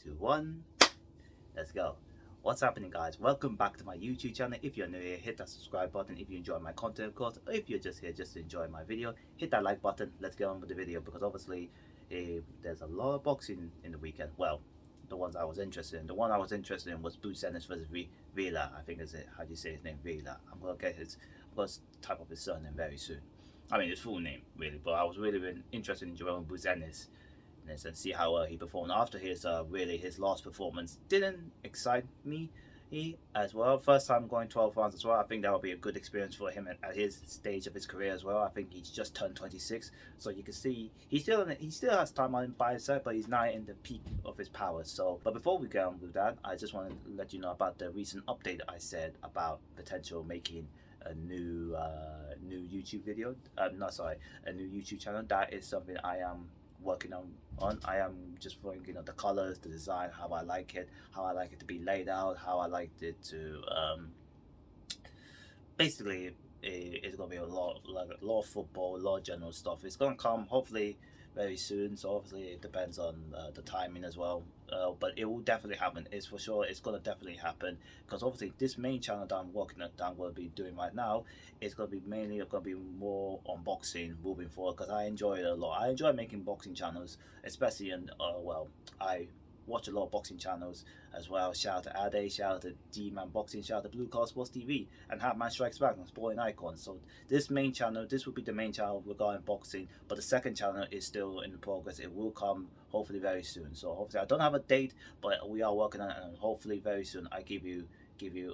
2, 1. Let's go. What's happening, guys? Welcome back to my YouTube channel. If you're new here, hit that subscribe button. If you enjoy my content, of course, or if you're just here just to enjoy my video, hit that like button. Let's get on with the video because obviously there's a lot of boxing in the weekend. Well, the ones I was interested in. The one I was interested in was Boots Ennis versus Villa. I think is it. How do you say his name? Villa. I'm gonna type up his surname very soon. I mean his full name really, but I was really interested in Jaron Ennis and see how he performed after his last performance. Didn't excite me as well. First time going 12 rounds as well. I think that would be a good experience for him at his stage of his career as well. I think he's just turned 26, so you can see he still has time on by his side, but he's not in the peak of his powers. So, but before we go on with that, I just want to let you know about the recent update I said about potential making a new YouTube video. Not sorry, a new YouTube channel. That is something I am working on. I am just throwing the colors, the design, how I like it to be laid out, how I liked it to basically it's gonna be a lot of football, a lot of general stuff. It's gonna come hopefully very soon, so obviously it depends on the timing as well, but it will definitely happen. It's for sure, it's gonna definitely happen because obviously this main channel that I'm working at, that I'm gonna be doing right now, is gonna be mainly gonna be more on boxing moving forward because I enjoy it a lot. I enjoy making boxing channels, especially in well, I watch a lot of boxing channels as well. Shout out to Ade, shout out to D-Man Boxing, shout out to Blue Car Sports TV, and Hatman Strikes Back and Sporting Icon. So this main channel, this will be the main channel regarding boxing, but the second channel is still in progress. It will come hopefully very soon. So hopefully, I don't have a date, but we are working on it, and hopefully very soon I give you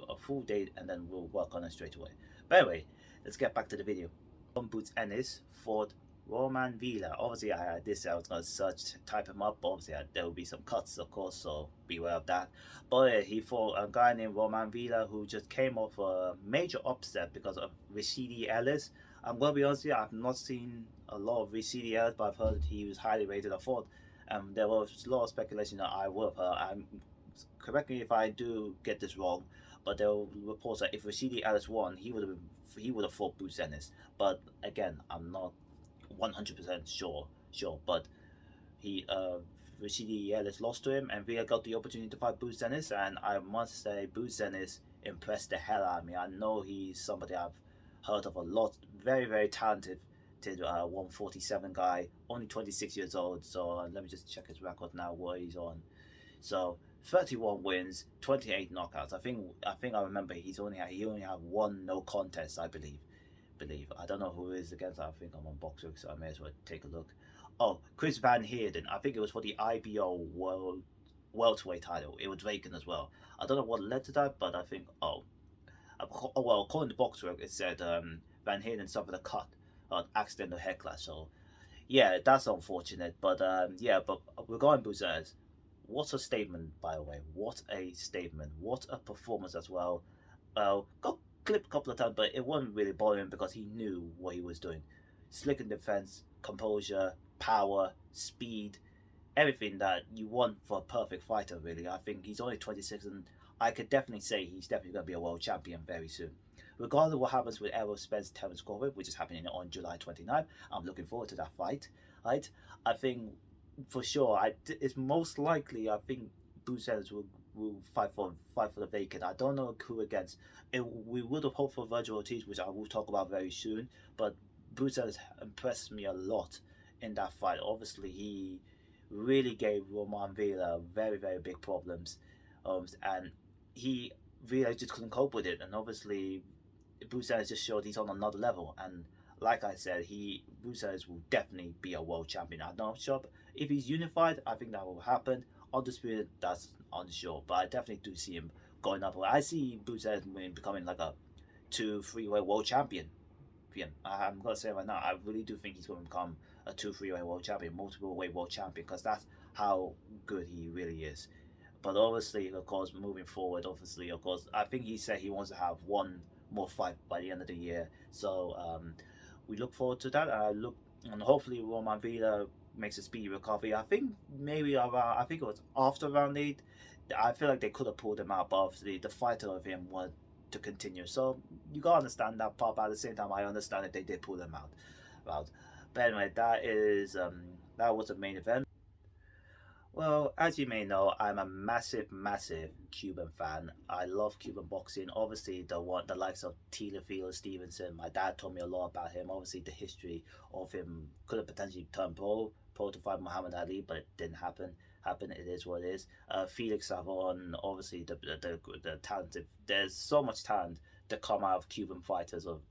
a full date, and then we'll work on it straight away. But anyway, let's get back to the video. Boots Ennis fought Roiman Villa. Obviously, I did say I was going to type him up. But obviously, there will be some cuts, of course, so beware of that. But he fought a guy named Roiman Villa who just came off a major upset because of Vergil Ortiz. I'm going to be honest with you, I've not seen a lot of Vergil Ortiz, but I've heard that he was highly rated. I thought there was a lot of speculation that I would have. Correct me if I do get this wrong, but there were reports that if Vergil Ortiz won, he would have fought Boots Ennis. But again, I'm not 100% sure, but he Vergil Ortiz lost to him, and Villa got the opportunity to fight Boots Ennis, and I must say Boots Ennis impressed the hell out of me. I know he's somebody I've heard of a lot. Very talented 147 guy, only 26 years old. So let me just check his record now, what he's on. So 31 wins, 28 knockouts. I think I remember he only had one no contest, I believe. I don't know who it is against. I think I'm on Boxer, so I may as well take a look. Oh, Chris Van Heerden. I think it was for the IBO World Welterweight title. It was vacant as well. I don't know what led to that, but I think well, according to Boxer, it said Van Heerden suffered a cut, accidental head clash. So yeah, that's unfortunate. But yeah, but regarding Buzaz, what a statement, by the way. What a statement. What a performance as well. Got clipped a couple of times, but it wasn't really bothering him because he knew what he was doing. Slick in defense, composure, power, speed, everything that you want for a perfect fighter, really. I think he's only 26, and I could definitely say he's definitely going to be a world champion very soon. Regardless of what happens with Errol Spence Terence Crawford, which is happening on July 29th, I'm looking forward to that fight. Right? I think for sure, it's most likely. I think Buzaz will fight for the vacant. I don't know who against. We would have hoped for Vergil Ortiz, which I will talk about very soon. But Buzaz impressed me a lot in that fight. Obviously, he really gave Roiman Villa very big problems, and he really just couldn't cope with it. And obviously, Buzaz just showed he's on another level. And like I said, Buzaz will definitely be a world champion. I'm not sure if he's unified. I think that will happen. Undisputed, that's unsure, but I definitely do see him going up. I see Buzaz becoming like a 2-3-way world champion. I'm gonna say right now, I really do think he's going to become a 2-3-way world champion, multiple way world champion, because that's how good he really is. But obviously, of course, moving forward, of course, I think he said he wants to have one more fight by the end of the year. So we look forward to that. And hopefully Roiman Villa makes a speedy recovery. I think maybe around, I think it was after round 8. I feel like they could have pulled him out, but obviously the fighter of him wanted to continue. So you gotta understand that part, but at the same time I understand that they did pull him out. But anyway, that was the main event. Well, as you may know, I'm a massive, massive Cuban fan. I love Cuban boxing. Obviously, the likes of Teofilo Stevenson. My dad told me a lot about him. Obviously, the history of him could have potentially turned pro to fight Muhammad Ali, but it didn't happen. Happen. It is what it is. Felix Savon. Obviously, the talented. There's so much talent that come out of Cuban fighters of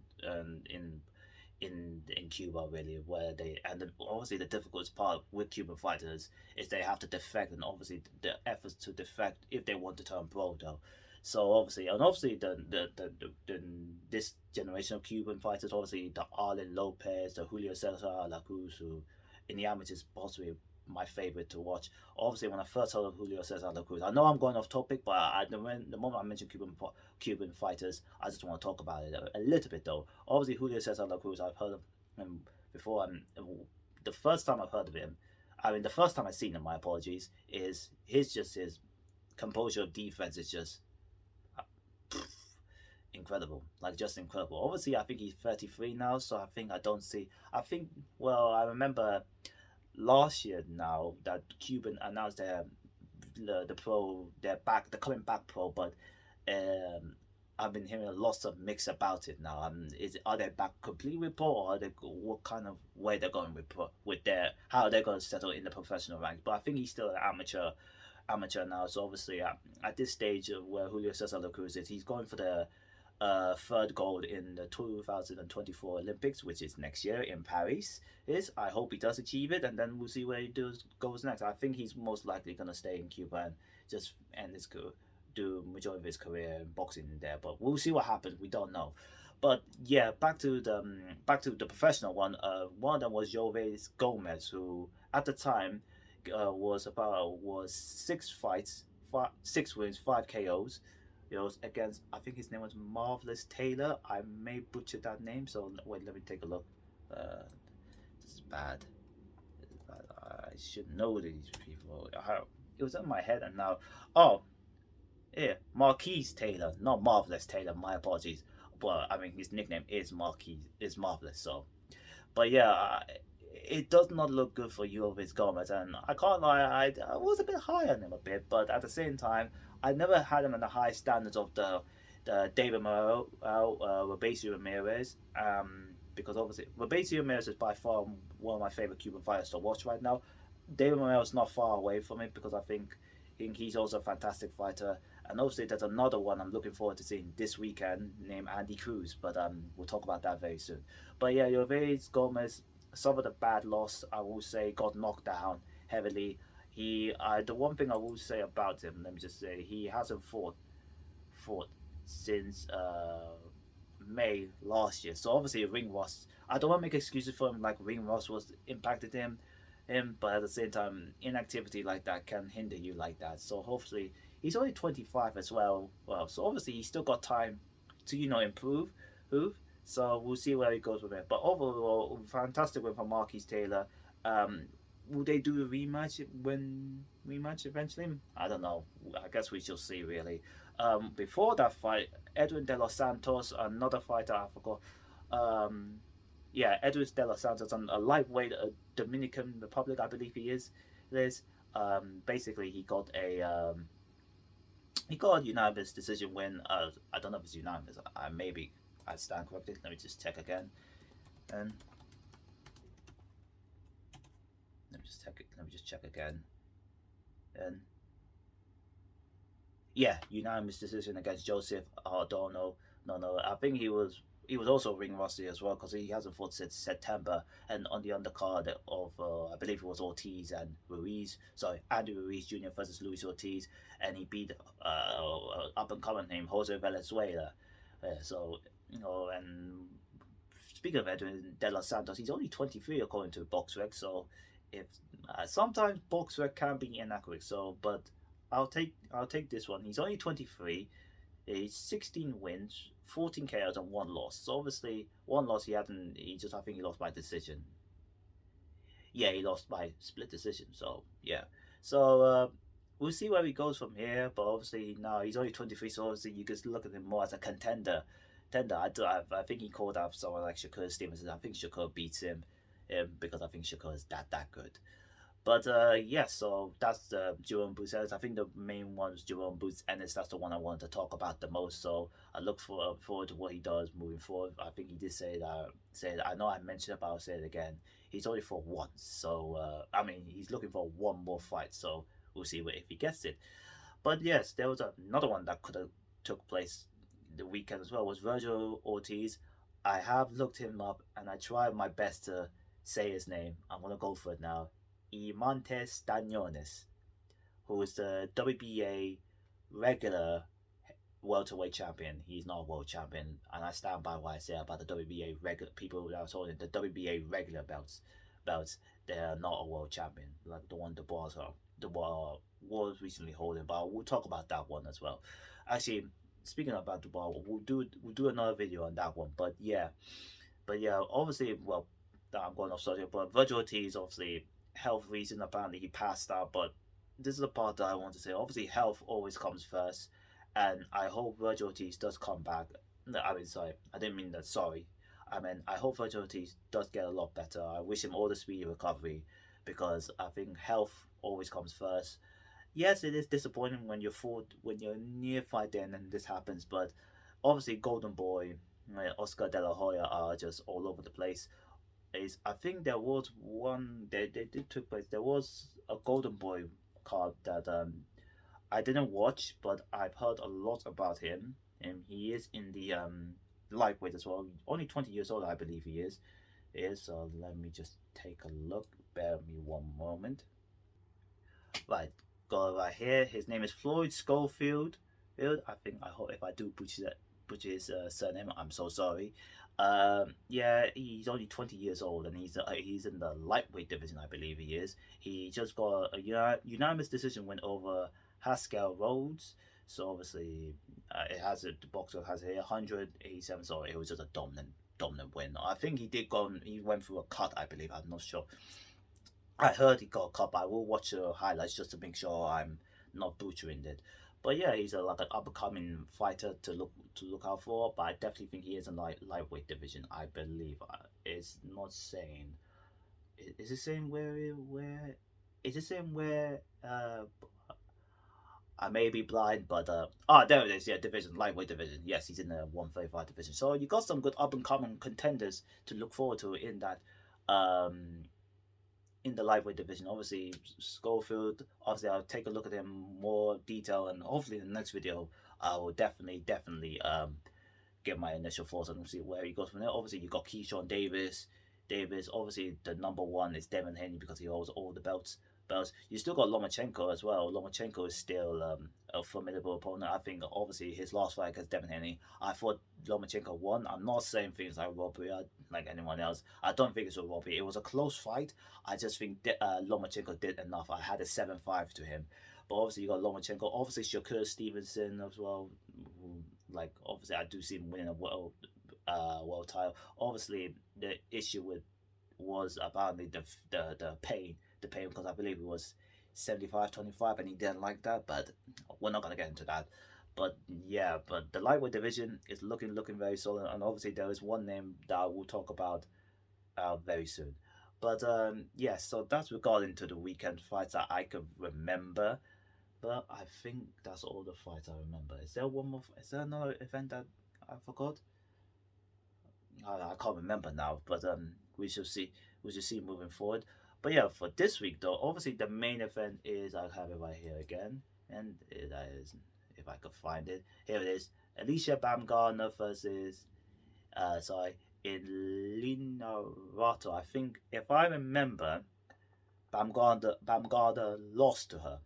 in Cuba really, where they obviously the difficult part with Cuban fighters is they have to defect, and obviously the efforts to defect if they want to turn pro though. So obviously the this generation of Cuban fighters, obviously the Arlen Lopez, the Julio Cesar La Cruz, who in the amateurs possibly my favorite to watch. Obviously, when I first heard of Julio Cesar La Cruz, I know I'm going off topic, but the moment I mention Cuban fighters, I just want to talk about it a little bit though. Obviously, Julio Cesar La Cruz, I've heard of him before, and the first time I've heard of him, I mean, the first time I seen him, my apologies, is his composure of defense is just incredible, like just incredible. Obviously, I think he's 33 now, so I don't see. I think well, I remember last year now that Cuban announced the pro they're coming back pro, but um I've been hearing lots of mix about it now. Are they back completely with pro, or are they what kind of way they're going with pro, with their how they're going to settle in the professional ranks? But I think he's still an amateur now. So obviously at this stage of where Julio Cesar La Cruz is, he's going for the third gold in the 2024 Olympics, which is next year in Paris. Is I hope he does achieve it, and then we'll see where goes next. I think he's most likely gonna stay in Cuba and just end his do majority of his career in boxing there. But we'll see what happens. We don't know. But yeah, back to the professional one. One of them was Joves Gomez, who at the time was 6 fights, 6 wins, 5 KOs. It was against, I think his name was Marvelous Taylor. I may butcher that name, so wait, let me take a look. This is bad. This is bad. I should know these people. It was in my head, and now, oh yeah, Marquise Taylor, not Marvelous Taylor. My apologies. But I mean, his nickname is Marquise, is Marvelous. So, but yeah, it does not look good for Jovis Gomez, and I can't lie, I was a bit high on him a bit, but at the same time, I never had him in the high standards of the David Morrell, Robeisio Ramirez, because obviously Robeisio Ramirez is by far one of my favorite Cuban fighters to watch right now. David Morrell is not far away from it because I think he's also a fantastic fighter. And obviously, there's another one I'm looking forward to seeing this weekend named Andy Cruz, but we'll talk about that very soon. But yeah, Joves Gomez suffered a bad loss. I will say got knocked down heavily. The one thing I will say about him, let me just say, he hasn't fought since May last year. So obviously, ring rust. I don't want to make excuses for him, like ring rust was impacted him, but at the same time, inactivity like that can hinder you like that. So hopefully, he's only 25 as well. Well, so obviously he's still got time to improve. So we'll see where he goes with it. But overall, fantastic win from Marquis Taylor. Um, will they do a rematch eventually? I don't know. I guess we shall see really. Before that fight, Edwin De Los Santos, another fighter I forgot. Um, yeah, Edwin De Los Santos, on a lightweight, Dominican Republic, I believe he is. There's basically he got a unanimous decision win. I don't know if it's unanimous. Maybe I stand corrected. Let me just check again. And let me just check it. Let me just check again. And yeah, unanimous decision against Joseph Ardono. No. I think he was also ring rusty as well because he hasn't fought since September. And on the undercard of I believe it was Ortiz and Ruiz. Sorry, Andy Ruiz Jr. versus Luis Ortiz, and he beat up and coming named Jose Valenzuela. So and speaking of Edwin De Los Santos, he's only 23 according to BoxRec. So if sometimes BoxRec can be inaccurate. So but I'll take this one. He's only 23. He's 16 wins, 14 KOs, and one loss. So obviously, one loss he hadn't. I think he lost by decision. Yeah, he lost by split decision. So yeah, so we'll see where he goes from here. But obviously now he's only 23, so obviously you can look at him more as a contender. I think he called out someone like Shakur Stevenson. I think Shakur beats him, because I think Shakur is that good. But yeah, so that's the Jerome Boots Ennis. I think the main one is Jerome Boots Ennis. That's the one I wanted to talk about the most. So I look forward to what he does moving forward. I think he did say that. I know I mentioned it, but I'll say it again. He's only for once, so I mean he's looking for one more fight. So we'll see if he gets it. But yes, there was another one that could have took place the weekend as well. Was Vergil Ortiz. I have looked him up and I tried my best to say his name. I'm gonna go for it now. Imantes Danones, who is the WBA regular welterweight champion. He's not a world champion, and I stand by what I say about the WBA regular people that are holding the WBA regular belts. They are not a world champion like the one the bar was recently holding. But we'll talk about that one as well. Actually, speaking about the bar, we'll do another video on that one. But yeah, obviously, well, I'm going off subject, but Vergil Ortiz, obviously, health reason, apparently he passed out, but this is the part that I want to say. Obviously, health always comes first, and I hope Vergil Ortiz does come back. No, I mean, sorry, I didn't mean that, sorry. I mean, I hope Vergil Ortiz does get a lot better. I wish him all the speedy recovery, because I think health always comes first. Yes, it is disappointing when when you're near fighting and this happens, but obviously, Golden Boy, Oscar De La Hoya are just all over the place. Is I think there was one they did took place. There was a Golden Boy card that I didn't watch, but I've heard a lot about him, and he is in the lightweight as well. Only 20 years old, I believe he is. So let me just take a look. Bear me one moment. Right, got it right here. His name is Floyd Schofield. I think I hope if I do butcher his surname, I'm so sorry. Yeah, he's only 20 years old, and he's in the lightweight division, I believe he is. He just got a unanimous decision win over Haskell Rhodes. So obviously, it has the boxer has here 187. So it was just a dominant win. I think he did go. He went through a cut, I believe. I'm not sure. I heard he got a cut. But I will watch the highlights just to make sure I'm not butchering it. But yeah, he's like an up and coming fighter to look out for. But I definitely think he is in lightweight division. I believe it's not saying. Is it saying where? Is it saying where? I may be blind, but there it is. Yeah, division, lightweight division. Yes, he's in the 135 division. So you got some good up and coming contenders to look forward to um in the lightweight division. Obviously, Schofield. Obviously, I'll take a look at him more detail, and hopefully in the next video, I will definitely get my initial thoughts and see where he goes from there. Obviously, you got Keyshawn Davis. Obviously, the number one is Devin Haney because he holds all the belts. You still got Lomachenko as well. Lomachenko is still a formidable opponent. I think obviously his last fight against Devin Haney, I thought Lomachenko won. I'm not saying things like robbery like anyone else. I don't think it's a robbery. It was a close fight. I just think Lomachenko did enough. I had a 7-5 to him. But obviously you got Lomachenko. Obviously Shakur Stevenson as well. Like obviously I do see him winning a world title. Obviously the issue with was apparently the pain because I believe it was 75-25 and he didn't like that, but we're not gonna get into that. But yeah, but the lightweight division is looking very solid, and obviously there is one name that we'll talk about very soon. But yeah, so that's regarding to the weekend fights that I can remember. But I think that's all the fights I remember. Is there one more? Is there another event that I forgot? I can't remember now, but we shall see. We shall see moving forward. But yeah, for this week though, obviously the main event is I have it right here again, and that is if I could find it. Here it is: Alicia Baumgartner versus sorry, Linarato. I think if I remember, Baumgartner lost to her,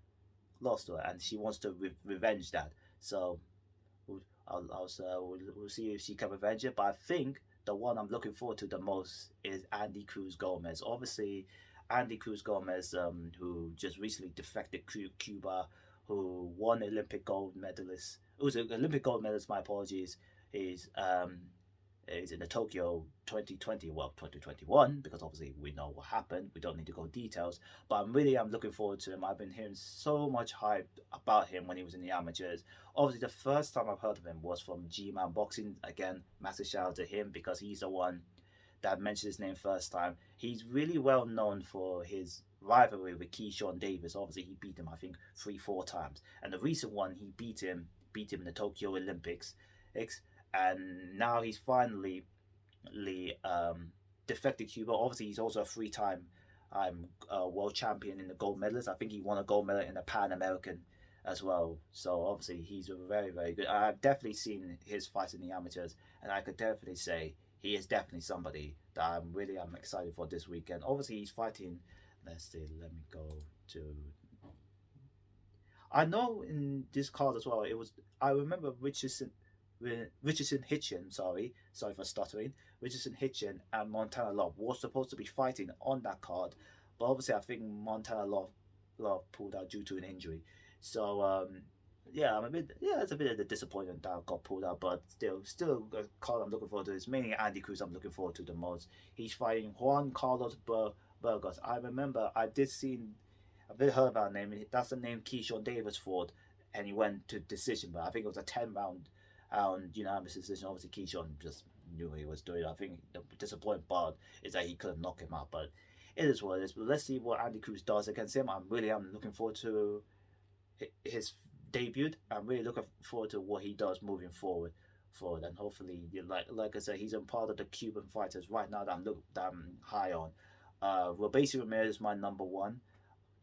and she wants to revenge that. So we'll see if she can revenge it. But I think the one I'm looking forward to the most is Andy Cruz Gomez. Obviously, Andy Cruz Gomez, who just recently defected Cuba, who won Olympic gold medalist. It was an Olympic gold medalist. My apologies. Is in the Tokyo 2020, well 2021, because obviously we know what happened. We don't need to go details, but I'm looking forward to him. I've been hearing so much hype about him when he was in the amateurs. Obviously, the first time I've heard of him was from G-Man Boxing. Again, massive shout out to him because he's the one that mentioned his name first time. He's really well known for his rivalry with Keyshawn Davis. Obviously, he beat him, I think, 3, 4 times. And the recent one, he beat him in the Tokyo Olympics. And now he's finally defected Cuba. Obviously, he's also a 3 time world champion in the gold medalist. I think he won a gold medal in the Pan American as well. So obviously, he's very, very good. I've definitely seen his fights in the amateurs, and I could definitely say he is definitely somebody that I'm excited for this weekend. Obviously, he's fighting. Let's see. Let me go to. I know in this card as well. It was. I remember Richardson Hitchin. Sorry for stuttering. Richardson Hitchin and Montana Love was supposed to be fighting on that card, but obviously I think Montana Love pulled out due to an injury. So yeah, it's a bit of a disappointment that got pulled out, but still a card I'm looking forward to. It's mainly Andy Cruz I'm looking forward to the most. He's fighting Juan Carlos Burgos. I remember I did see I've heard about name. That's the name Keyshawn Davis fought, and he went to decision, but I think it was a 10 round unanimous decision. Obviously, Keyshawn just knew what he was doing. I think the disappointing part is that he couldn't knock him out, but it is what it is. But let's see what Andy Cruz does against him. I'm looking forward to his debut. I'm really looking forward to what he does moving forward. And hopefully, like I said, he's a part of the Cuban fighters right now that I'm high on. Robeisy Ramirez is my number one.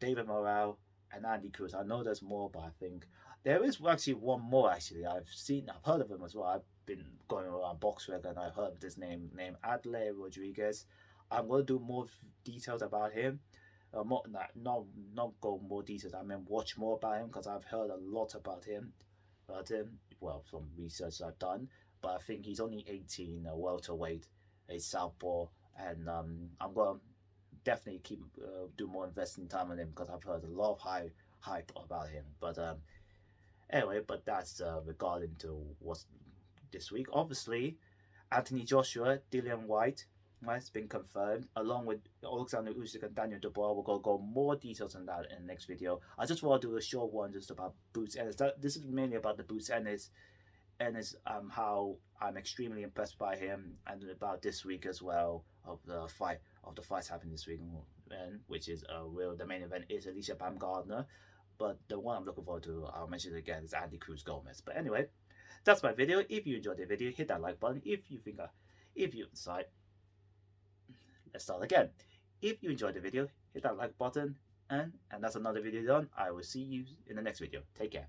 David Morale and Andy Cruz. I know there's more, but I think there is actually one more. Actually, I've heard of him as well. I've been going around Boxrec and I've heard of this name named Adley Rodriguez. I'm gonna do more details about him. Not go more details. I mean, watch more about him because I've heard a lot about him. Well, from research I've done. But I think he's only 18, a welterweight, a southpaw, and I'm gonna definitely keep do more investing time on him because I've heard a lot of hype about him. But anyway, but that's regarding to what's this week. Obviously, Anthony Joshua, Dillian White has been confirmed, along with Alexander Usyk and Daniel Dubois. We're gonna go more details on that in the next video. I just want to do a short one just about Boots Ennis. This is mainly about the Boots Ennis how I'm extremely impressed by him, and about this week as well of the fights happening this week, and which is the main event is Alicia Baumgardner, but the one I'm looking forward to, I'll mention it again, is Andy Cruz Gomez. But anyway, that's my video. If you enjoyed the video, hit that like button. Let's start again. If you enjoyed the video, hit that like button, and that's another video done. I will see you in the next video. Take care.